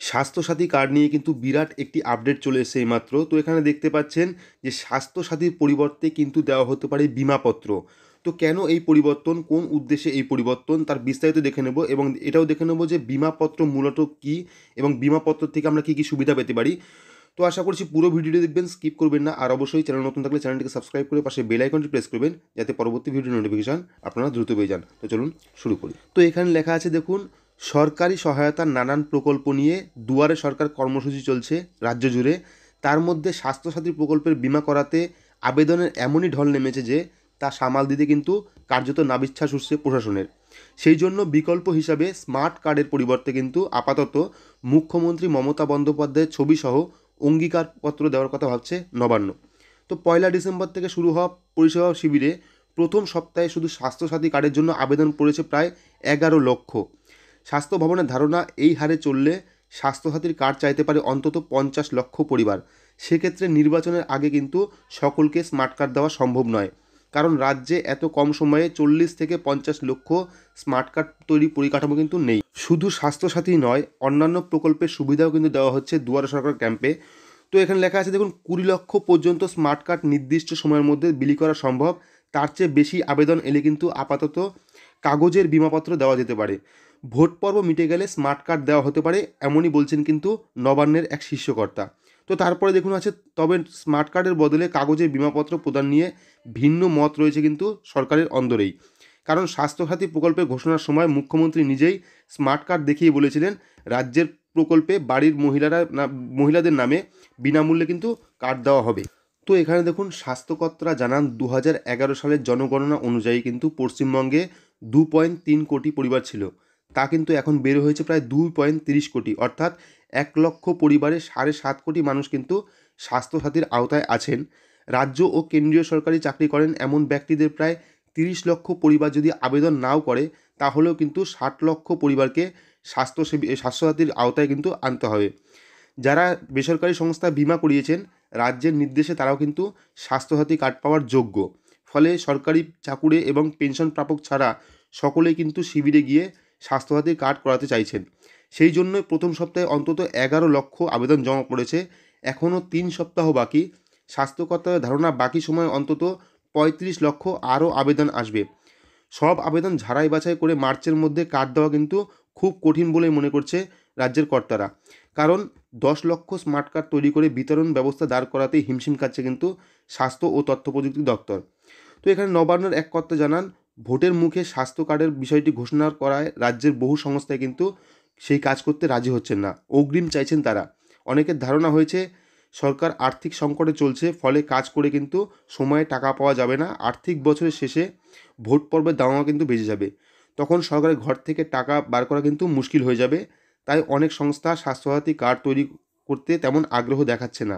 Swasthya Sathi card নিয়ে কিন্তু বিরাট একটি আপডেট চলে এসেছে এইমাত্র। তো এখানে দেখতে পাচ্ছেন যে স্বাস্থ্যসাথীর পরিবর্তে কিন্তু দেওয়া হতে পারে বিমাপত্র। তো কেন এই পরিবর্তন, কোন উদ্দেশ্যে এই পরিবর্তন, তার বিস্তারিত দেখে নেব এবং এটাও দেখে নেব যে বিমাপত্র মূলত কী এবং বিমাপত্র থেকে আমরা কী কী সুবিধা পেতে পারি। তো আশা করছি পুরো ভিডিওটি দেখবেন, স্কিপ করবেন না। আর অবশ্যই চ্যানেল নতুন থাকলে চ্যানেলটিকে সাবস্ক্রাইব করে পাশে বেল আইকনটি প্রেস করবেন, যাতে পরবর্তী ভিডিও নোটিফিকেশন আপনারা দ্রুত পেয়ে যান। তো চলুন শুরু করি। তো এখানে লেখা আছে দেখুন, সরকারি সহায়তার নানান প্রকল্প নিয়ে দুয়ারে সরকার কর্মসূচি চলছে রাজ্য জুড়ে। তার মধ্যে স্বাস্থ্যসাথী প্রকল্পের বীমা করাতে আবেদনের এমনই ঢল নেমেছে যে তা সামাল দিতে কিন্তু কার্যত নাবিশ্বাস উঠছে প্রশাসনের। সেই জন্য বিকল্প হিসাবে স্মার্ট কার্ডের পরিবর্তে কিন্তু আপাতত মুখ্যমন্ত্রী মমতা বন্দ্যোপাধ্যায়ের ছবিসহ অঙ্গীকারপত্র দেওয়ার কথা ভাবছে নবান্ন। তো 1 ডিসেম্বর থেকে শুরু হওয়া পরিষেবা শিবিরে প্রথম সপ্তাহে শুধু স্বাস্থ্যসাথী কার্ডের জন্য আবেদন পড়েছে প্রায় 11 লক্ষ। স্বাস্থ্য ভবনের ধারণা, এই হারে চললে স্বাস্থ্যসাথীর কার্ড চাইতে পারে অন্তত 50 লক্ষ পরিবার। সেক্ষেত্রে নির্বাচনের আগে কিন্তু সকলকে স্মার্ট কার্ড দেওয়া সম্ভব নয়, কারণ রাজ্যে এত কম সময়ে 40 থেকে 50 লক্ষ স্মার্ট কার্ড তৈরি পরিকাঠামো কিন্তু নেই। শুধু স্বাস্থ্যসাথী নয়, অন্যান্য প্রকল্পের সুবিধাও কিন্তু দেওয়া হচ্ছে দুয়ারে সরকার ক্যাম্পে। তো এখানে লেখা আছে দেখুন, 20 লক্ষ পর্যন্ত স্মার্ট কার্ড নির্দিষ্ট সময়ের মধ্যে বিলি করা সম্ভব। তার চেয়ে বেশি আবেদন এলে কিন্তু আপাতত কাগজের বিমাপত্র দেওয়া যেতে পারে। ভোট পর্ব মিটে গেলে স্মার্ট কার্ড দেওয়া হতে পারে, এমনই বলছেন কিন্তু নবান্নের এক শীর্ষকর্তা। তো তারপরে দেখুন আছে, তবে স্মার্ট কার্ডের বদলে কাগজের বিমাপত্র প্রদান নিয়ে ভিন্ন মত রয়েছে কিন্তু সরকারের অন্দরেই। কারণ স্বাস্থ্যসাথী প্রকল্পের ঘোষণার সময় মুখ্যমন্ত্রী নিজেই স্মার্ট কার্ড দেখিয়ে বলেছিলেন রাজ্যের প্রকল্পে বাড়ির মহিলাদের নামে বিনামূল্যে কিন্তু কার্ড দেওয়া হবে। তো এখানে দেখুন, স্বাস্থ্যকর্তারা জানান 2011 সালের জনগণনা অনুযায়ী কিন্তু পশ্চিমবঙ্গে 2.3 কোটি পরিবার ছিল। তা কিন্তু এখন বের হয়েছে প্রায় 2.30 কোটি, অর্থাৎ 1 লক্ষ পরিবারে 7.5 কোটি মানুষ কিন্তু স্বাস্থ্যসাথীর আওতায় আছেন। রাজ্য ও কেন্দ্রীয় সরকারি চাকরি করেন এমন ব্যক্তিদের প্রায় 30 লক্ষ পরিবার যদি আবেদন নাও করে, তাহলেও কিন্তু 60 লক্ষ পরিবারকে স্বাস্থ্যসাথীর আওতায় কিন্তু আনতে হবে। যারা বেসরকারি সংস্থা বিমা করিয়েছেন, রাজ্যের নির্দেশে তারাও কিন্তু স্বাস্থ্যসাথী কার্ড পাওয়ার যোগ্য। ফলে সরকারি চাকুরে এবং পেনশন প্রাপক ছাড়া সকলেই কিন্তু শিবিরে গিয়ে স্বাস্থ্যসাথীর কার্ড করাতে চাইছেন। সেই জন্যই প্রথম সপ্তাহে অন্তত 11 লক্ষ আবেদন জমা পড়েছে। এখনও 3 সপ্তাহ বাকি। স্বাস্থ্যকর্তাদের ধারণা, বাকি সময় অন্তত 35 লক্ষ আরও আবেদন আসবে। সব আবেদন ঝাড়াই বাছাই করে মার্চের মধ্যে কার্ড দেওয়া কিন্তু খুব কঠিন বলেই মনে করছে রাজ্যের কর্তারা। কারণ 10 লক্ষ স্মার্ট কার্ড তৈরি করে বিতরণ ব্যবস্থা দাঁড় করাতেই হিমশিম খাচ্ছে কিন্তু স্বাস্থ্য ও তথ্য প্রযুক্তি দপ্তর। তো এখানে নবান্নের এক কর্তা জানান, ভোটের মুখে স্বাস্থ্য কার্ডের বিষয়টি ঘোষণা করায় রাজ্যের বহু সংস্থায় কিন্তু সেই কাজ করতে রাজি হচ্ছেন না, অগ্রিম চাইছেন তারা। অনেকের ধারণা হয়েছে সরকার আর্থিক সংকটে চলছে, ফলে কাজ করে কিন্তু সময়ে টাকা পাওয়া যাবে না। আর্থিক বছরের শেষে ভোট পর্বের দামামা কিন্তু বেজে যাবে, তখন সরকারের ঘর থেকে টাকা বার করা কিন্তু মুশকিল হয়ে যাবে। তাই অনেক সংস্থা স্বাস্থ্যসাথী কার্ড তৈরি করতে তেমন আগ্রহ দেখাচ্ছে না।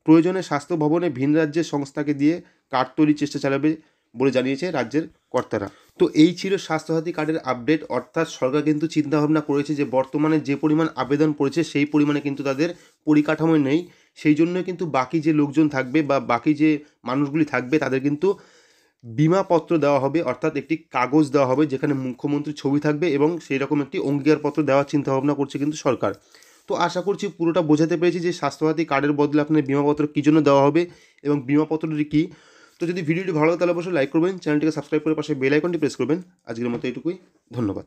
প্রয়োজনে স্বাস্থ্য ভবনে ভিন রাজ্যের সংস্থাকে দিয়ে কার্ড তৈরির চেষ্টা চালাবে বলে জানিয়েছে রাজ্যের কর্তারা। তো এই ছিল স্বাস্থ্যসাথী কার্ডের আপডেট। অর্থাৎ সরকার কিন্তু চিন্তাভাবনা করেছে যে বর্তমানে যে পরিমাণ আবেদন পড়েছে সেই পরিমাণে কিন্তু তাদের পরিকাঠামো নেই। সেই জন্য কিন্তু বাকি যে লোকজন থাকবে বা বাকি যে মানুষগুলি থাকবে তাদের কিন্তু বিমাপত্র দেওয়া হবে, অর্থাৎ একটি কাগজ দেওয়া হবে যেখানে মুখ্যমন্ত্রীর ছবি থাকবে এবং সেই রকম একটি অঙ্গীকারপত্র দেওয়ার চিন্তাভাবনা করছে কিন্তু সরকার। তো আশা করছি পুরোটা বোঝাতে পেরেছি যে স্বাস্থ্যসাথী কার্ডের বদলে আপনার বিমাপত্র কী জন্য দেওয়া হবে এবং বিমাপত্রটি কী। তো যদি ভিডিওটি ভালো লাগে তাহলে অবশ্যই লাইক করবেন, চ্যানেলটিকে সাবস্ক্রাইব করে পাশে বেল আইকনটি প্রেস করবেন। আজকের মতো এইটুকুই, ধন্যবাদ।